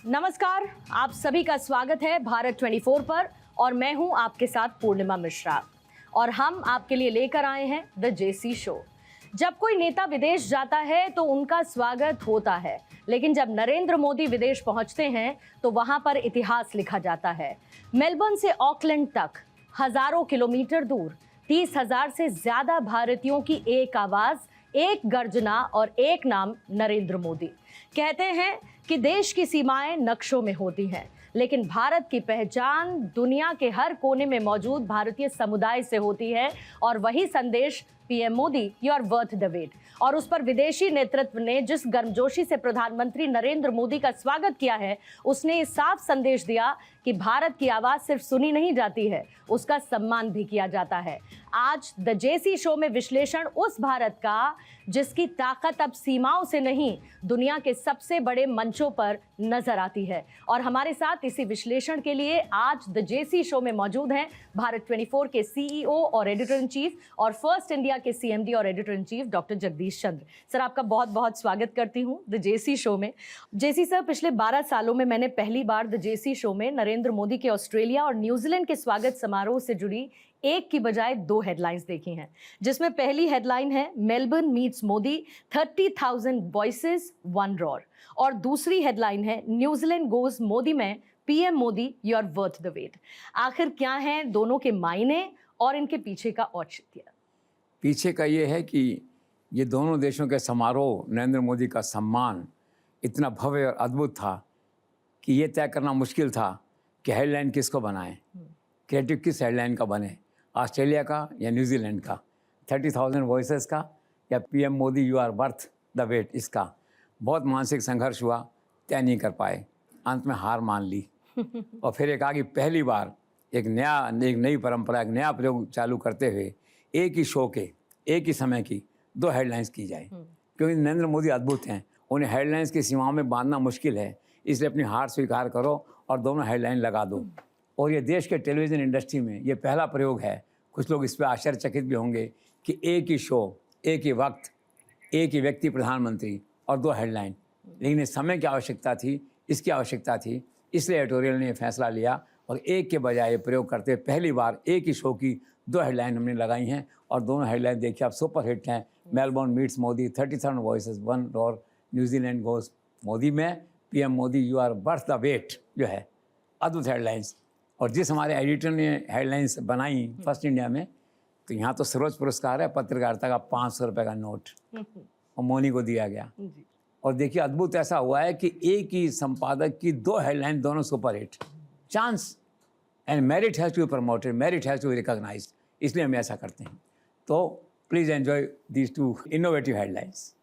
नमस्कार, आप सभी का स्वागत है भारत 24 पर और मैं हूं आपके साथ पूर्णिमा मिश्रा और हम आपके लिए लेकर आए हैं द जेसी शो। जब कोई नेता विदेश जाता है तो उनका स्वागत होता है, लेकिन जब नरेंद्र मोदी विदेश पहुंचते हैं तो वहां पर इतिहास लिखा जाता है। मेलबर्न से ऑकलैंड तक हजारों किलोमीटर दूर 30,000 से ज्यादा भारतीयों की एक आवाज, एक गर्जना और एक नाम नरेंद्र मोदी। कहते हैं कि देश की सीमाएं नक्शों में होती हैं, लेकिन भारत की पहचान दुनिया के हर कोने में मौजूद भारतीय समुदाय से होती है और वही संदेश PM Modi, you are worth the wait. और उस पर विदेशी नेतृत्व ने जिस गर्मजोशी से प्रधानमंत्री नरेंद्र मोदी का स्वागत किया है, उसने ये साफ संदेश दिया कि भारत की आवाज सिर्फ सुनी नहीं जाती है, उसका सम्मान भी किया जाता है। आज द जेसी शो में विश्लेषण उस भारत का जिसकी ताकत अब सीमाओं से नहीं, दुनिया के सबसे बड़े मंचों पर नजर आती है। और हमारे साथ इसी विश्लेषण के लिए आज द जेसी शो में मौजूद हैं भारत 24 के सीईओ और एडिटर इन चीफ और फर्स्ट इंडिया के सीएमडी और editor in chief doctor Jagdish Chandra. Sir, आपका बहुत बहुत स्वागत करती हूं द जेसी शो में। जेसी सर, पिछले 12 सालों में मैंने पहली बार द जेसी शो में नरेंद्र मोदी के ऑस्ट्रेलिया और न्यूजीलैंड के स्वागत समारोह से जुड़ी एक की बजाय 2 हेडलाइंस देखी हैं, जिसमें पहली हेडलाइन है Melbourne meets Modi, 30,000 voices 1 roar, और दूसरी हेडलाइन है न्यूजीलैंड गोज मोदी में PM Modi, you are worth the wait. आखिर क्या है दोनों के मायने और इनके पीछे का औचित्य? पीछे का ये है कि ये दोनों देशों के समारोह, नरेंद्र मोदी का सम्मान इतना भव्य और अद्भुत था कि ये तय करना मुश्किल था कि हेडलाइन किसको बनाएं, क्रिएटिव किस हेडलाइन का बने, ऑस्ट्रेलिया का या न्यूजीलैंड का, 30,000 वॉइसेस का या PM Modi you are worth the wait इसका। बहुत मानसिक संघर्ष हुआ, तय नहीं कर पाए, अंत में हार मान ली। और फिर एक आगे पहली बार एक नई परंपरा, एक नया प्रयोग चालू करते हुए एक ही शो के एक ही समय की 2 हेडलाइंस की जाए, क्योंकि नरेंद्र मोदी अद्भुत हैं, उन्हें हेडलाइंस की सीमाओं में बांधना मुश्किल है, इसलिए अपनी हार स्वीकार करो और दोनों हेडलाइन लगा दो। और ये देश के टेलीविज़न इंडस्ट्री में ये पहला प्रयोग है। कुछ लोग इस पर आश्चर्यचकित भी होंगे कि एक ही शो, एक ही वक्त, एक ही व्यक्ति प्रधानमंत्री और 2 हेडलाइन, लेकिन इस समय की आवश्यकता थी, इसकी आवश्यकता थी, इसलिए एडिटोरियल ने फैसला लिया और एक के बजाय प्रयोग करते पहली बार एक ही शो की 2 हेडलाइन हमने लगाई हैं। और दोनों हेडलाइन देखिए आप सुपर हिट हैं। Melbourne meets Modi, 30,000 voices 1 roar, New Zealand goes Modi में PM Modi you are worth the weight, जो है अद्भुत हेडलाइंस। और जिस हमारे एडिटर ने हेडलाइंस बनाई फर्स्ट इंडिया में, तो यहाँ तो सर्वोच्च पुरस्कार है पत्रकारिता का, 500 रुपये का नोट और मोनी को दिया गया। और देखिए अद्भुत ऐसा हुआ है कि एक ही संपादक की 2 हेडलाइन दोनों super hit. Chance and merit has to be promoted, merit has to be recognised, इसलिए हम ऐसा करते हैं। तो please enjoy these 2 innovative headlines.